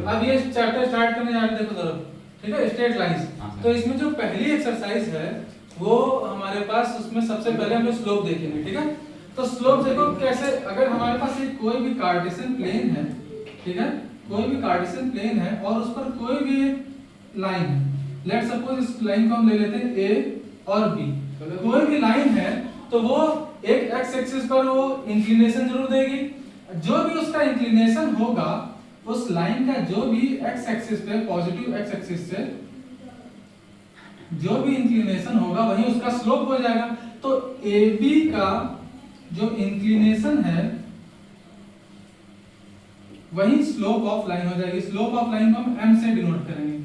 अब ये chapter start करने जा रहे हैं, देखो जरा, ठीक है, स्ट्रेट लाइंस। तो इसमें जो पहली एक्सरसाइज है वो हमारे पास, उसमें सबसे पहले हम स्लोप देखेंगे, ठीक है। तो स्लोप देखो कैसे, अगर हमारे पास एक कोई भी कार्टेशियन प्लेन है, ठीक है, कोई भी कार्टेशियन प्लेन है और उस पर कोई भी लाइन है, लेट्स सपोज इस लाइन को हम ले लेते हैं ए और बी, कोई भी लाइन है तो वो एक एक्स एक्सिस पर वो इंक्लिनेशन जरूर देगी। जो भी उसका इंक्लिनेशन होगा, उस लाइन का जो भी एक्स एक्सिस पे, पॉजिटिव एक्स एक्सिस से जो भी इंक्लिनेशन होगा वही उसका स्लोप हो जाएगा। तो ए बी का जो इंक्लिनेशन है वही स्लोप ऑफ लाइन हो जाएगी। स्लोप ऑफ लाइन को हम m से डिनोट करेंगे,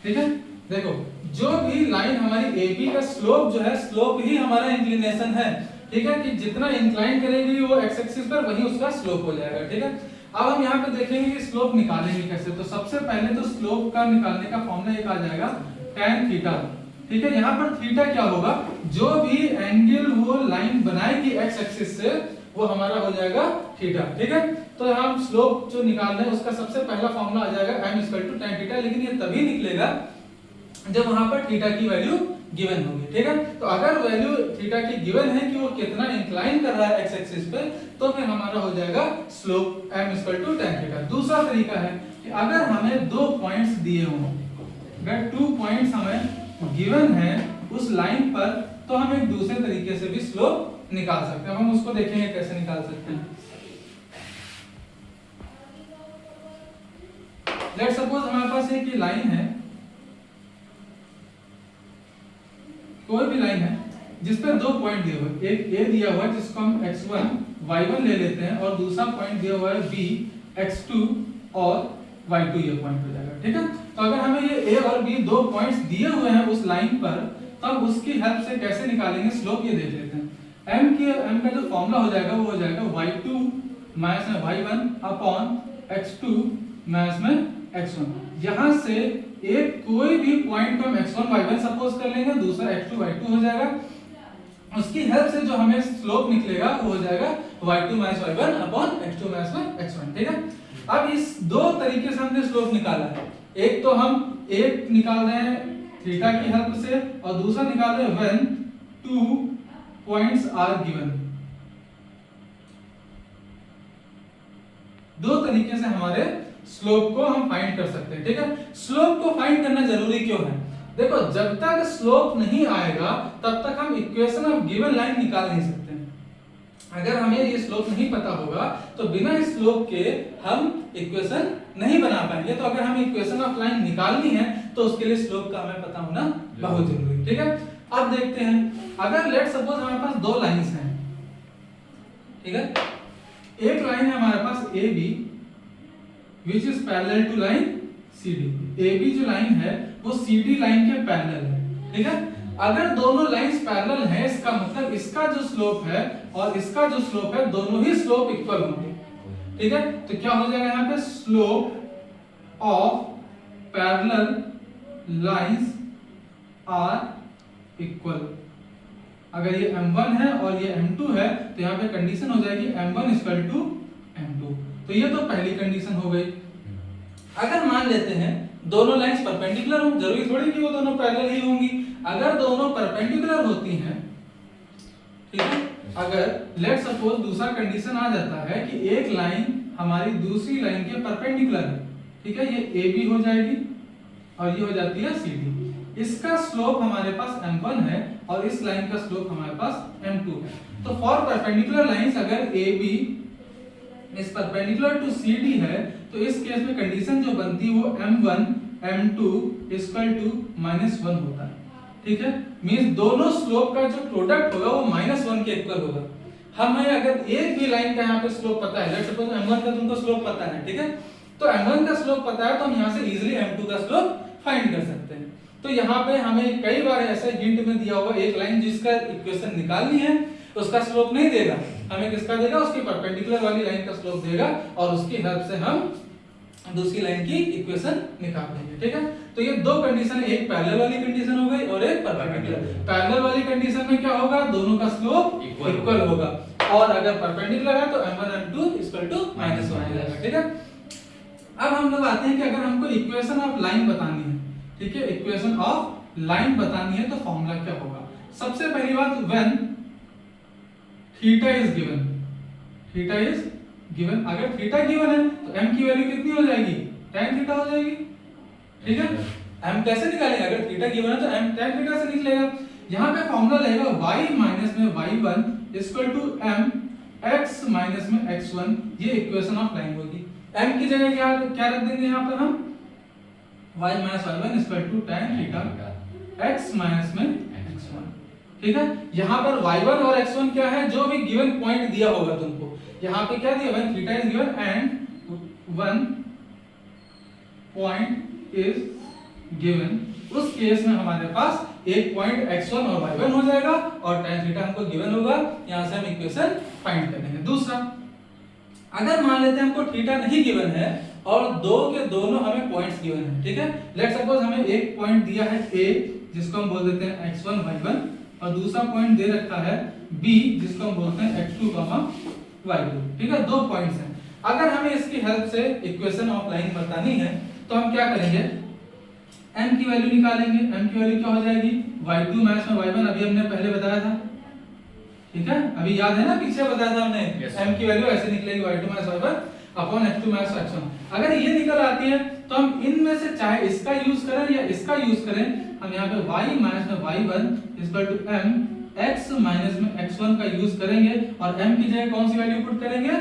ठीक है। देखो जो भी लाइन हमारी ए बी का स्लोप जो है, स्लोप ही हमारा इंक्लिनेशन है, ठीक है, कि जितना इंक्लाइन करेगी वो एक्स एक्सिस पर वही उसका स्लोप हो जाएगा, ठीक है। अब हम यहाँ पे देखेंगे कि स्लोप निकालेंगे कैसे। तो सबसे पहले तो स्लोप का निकालने का फॉर्मूला एक आ जाएगा tan थीटा, ठीक है। यहाँ पर थीटा क्या होगा, जो भी एंगल वो लाइन बनाएगी एक्स एक्सिस से वो हमारा हो जाएगा थीटा, ठीक है। तो हम स्लोप जो निकाल रहे हैं उसका सबसे पहला फॉर्मूला आ जाएगा m = tan थीटा, लेकिन ये तभी निकलेगा जब वहां पर थीटा की वैल्यू गिवन होगी, ठीक है। तो अगर वैल्यू थीटा की गिवन है कि वो कितना इंक्लाइन कर रहा है एक्स एक्सिस पे, तो फिर हमारा हो जाएगा स्लोप m = tan थीटा। दूसरा तरीका है कि अगर हमें दो पॉइंट्स दिए हों, अगर 2 पॉइंट्स हमें गिवन है उस लाइन पर, तो हम एक दूसरे तरीके से भी स्लोप निकाल सकते हैं। हम उसको देखेंगे कैसे निकाल सकते हैं। लेट्स सपोज हमारे पास एक ये लाइन है, कोई भी लाइन है जिस पर दो पॉइंट दिए हुए, एक ए दिया हुआ है जिसको हम x1 y1 ले लेते हैं, और दूसरा पॉइंट दिया हुआ है b x2 और y2, ये पॉइंट हो जाएगा, ठीक है। तो अगर हमें ये a और b दो पॉइंट्स दिए हुए हैं उस लाइन पर, तब उसकी हेल्प से कैसे निकालेंगे स्लोप, ये देख लेते हैं। m का जो फॉर्मूला हो जाएगा वो हो जाएगा y2 माइनस में y1 अपॉन x2 माइनस में x1। यहां से एक कोई भी पॉइंट को हम x1 y1 सपोज कर लेंगे, दूसरा x2 y2 हो जाएगा। उसकी हेल्प से जो हमें स्लोप निकलेगा वो हो जाएगा y2 minus y1 upon x2 minus में x1, ठीक है। अब इस दो तरीके से हमने स्लोप निकाला है। एक तो हम एक निकाल रहे हैं थीटा की हेल्प से, और दूसरा निकाल रहे हैं व्हेन 2 पॉइंट्स आर गिवन। दो तरीके से हमारे स्लोप को हम फाइंड कर सकते हैं, ठीक है। स्लोप को फाइंड करना जरूरी क्यों है, देखो जब तक स्लोप नहीं आएगा तब तक हम इक्वेशन ऑफ गिवन लाइन निकाल नहीं सकते। अगर हमें ये स्लोप नहीं पता होगा तो बिना स्लोप के हम इक्वेशन नहीं बना पाएंगे। तो अगर हमें इक्वेशन ऑफ लाइन निकालनी है तो उसके लिए स्लोप का हमें पता होना बहुत जरूरी है, ठीक है। अब देखते हैं, अगर लेट सपोज हमारे पास दो लाइंस हैं, ठीक है। एक लाइन है हमारे पास A B which is parallel to line CD। AB जो लाइन है वो CD लाइन के पैरेलल है, ठीक है। अगर दोनों लाइंस पैरेलल हैं, इसका मतलब इसका जो स्लोप है और इसका जो स्लोप है दोनों ही स्लोप इक्वल होंगे, ठीक है। तो क्या हो जाएगा यहाँ पे, slope of parallel lines are equal. अगर ये m1 है और ये m2 है तो यहाँ पे कंडीशन हो जाएगी m1 = m2। तो ये तो पहली कंडीशन हो गई। अगर मान लेते हैं दोनों लाइंस परपेंडिकुलर हो, जरूरी थोड़ी कि वो दोनों पैरेलल ही होंगी। अगर दोनों परपेंडिकुलर होती हैं, ठीक है, अगर लेट सपोज दूसरा कंडीशन आ जाता है कि एक लाइन हमारी दूसरी लाइन के परपेंडिकुलर है, ठीक है, ये ए बी हो जाएगी और ये हो जाती है सी डी। इसका स्लोप हमारे पास m1 है और इस लाइन का स्लोप हमारे पास m2 है। तो फॉर परपेंडिकुलर लाइंस अगर ए बी इस परपेंडिकुलर टू CD है तो इस केस में कंडीशन जो बनती है वो m1 m2 =-1 होता है, ठीक है। मींस दोनों स्लोप का जो प्रोडक्ट होगा वो -1 के इक्वल होगा। हमें अगर एक भी लाइन का यहाँ पे स्लोप पता है, लेट्स सपोज m1 का तुमको स्लोप पता है, ठीक है, तो m1 का स्लोप पता है तो हम यहाँ से इजीली m2 का स्लोप फाइंड कर सकते हैं। तो यहाँ पे हमें कई बार ऐसे हिंट में दिया होगा एक लाइन जिसका इक्वेशन निकालनी है उसका स्लोप नहीं देगा, हमें किसका देगा, उसकी परपेंडिकुलर वाली लाइन का स्लोप देगा और उसकी हेल्प से हम दूसरी लाइन की इक्वेशन निकाल लेंगे, ठीक है। तो ये दो कंडीशन, एक पैरेलल वाली कंडीशन हो गई और एक परपेंडिकुलर। पैरेलल वाली कंडीशन में क्या होगा, दोनों का स्लोप इक्वल होगा और अगर परपेंडिकुलर है तो m1 m2 -1 हो जाएगा। ठीक है, अब हम लोग आते हैं कि अगर हमको इक्वेशन ऑफ लाइन बतानी है, ठीक है, इक्वेशन ऑफ लाइन बतानी है तो फॉर्मूला क्या होगा। सबसे पहली बात, when theta is given, theta is given, अगर थीटा गिवन है तो m की वैल्यू कितनी हो जाएगी, tan थीटा हो जाएगी। ठीक है, m कैसे निकालेंगे, अगर थीटा गिवन है तो m tan थीटा से निकलेगा। यहाँ पे फॉर्मूला रहेगा y माइनस में y1 equal to m x minus में x1, ये इक्वेशन ऑफ लाइन होगी। m की जगह क्या रख देंगे यहाँ पर हम, y minus y1 equal to tan theta x minus में x1। ठीक है, यहाँ पर y1 और x1 क्या है, जो भी गिवन पॉइंट दिया होगा तुमको, यहाँ पे क्या दिया, when theta is given and one point is given, उस केस में हमारे पास एक पॉइंट x1 और y1 हो जाएगा और tan थीटा हमको गिवन होगा, यहाँ से हम इक्वेशन फाइंड करेंगे। दूसरा, अगर मान लेते हैं हमको थीटा नहीं गिवन है और दो के दोनों हमें पॉइंट्स गिवन है, ठीक है, लेट्स सपोज हमें एक पॉइंट दिया है a जिसको हम बोल देते हैं x1 y1 और दूसरा पॉइंट दे रखा है b जिसको हम बोलते हैं x2 y2। ठीक है, दो पॉइंट्स हैं। अगर हमें इसकी हेल्प से इक्वेशन ऑफ लाइन बतानी है तो हम क्या करेंगे, m की वैल्यू निकालेंगे। m की वैल्यू क्या हो जाएगी, y2 माइनस में y1, अभी हमने पहले बताया था। ठीक है, अभी याद है ना, पीछे बताया था हमने, m की वैल्यू ऐसे निकलेगी y2 minus y1 upon x2 minus x1। अगर ये निकल आती है तो हम इनमें से चाहे इसका यूज करें या इसका यूज करें, हम यहाँ पे y माइनस में y1 equal to m x minus में x1 का यूज करेंगे और m की जगह कौन सी वैल्यू पुट करेंगे,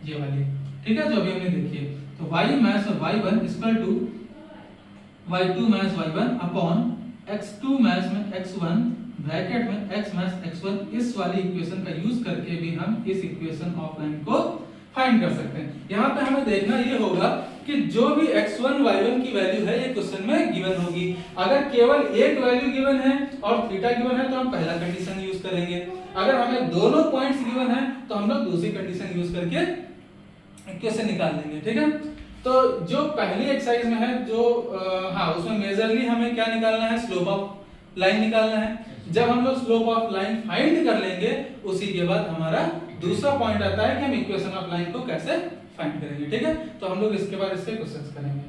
ये वाली। ठीक है, जो अभी हमने देखी है, तो y माइनस में y1 equal to y2 minus y1 upon x2 minus में x1 ब्रैकेट में x माइनस x1, इस वाली इक्वेशन का यूज करके भी हम इस इक्वेशन ऑफ लाइन को फाइंड कर सकते हैं। यहाँ पे हमें देखना ये होगा कि जो भी x1 y1 की वैल्यू है ये क्वेश्चन में गिवन होगी। अगर केवल एक वैल्यू गिवन है और थीटा गिवन है तो हम पहला कंडीशन यूज करेंगे। अगर हमें दोनों पॉइंट्स गिवन है तो हम लोग दूसरी कंडीशन यूज करके इक्वेशन निकाल लेंगे। ठीक है, तो जो पहली एक्सरसाइज में है, जो उसमें मेजरली हमें क्या निकालना है, स्लोप ऑफ लाइन निकालना है। जब हम लोग स्लोप ऑफ लाइन फाइंड कर लेंगे उसी के बाद हमारा दूसरा पॉइंट आता है कि हम इक्वेशन ऑफ लाइन को कैसे फाइंड करेंगे। ठीक है, तो हम लोग इसके बाद इसके क्वेश्चंस करेंगे।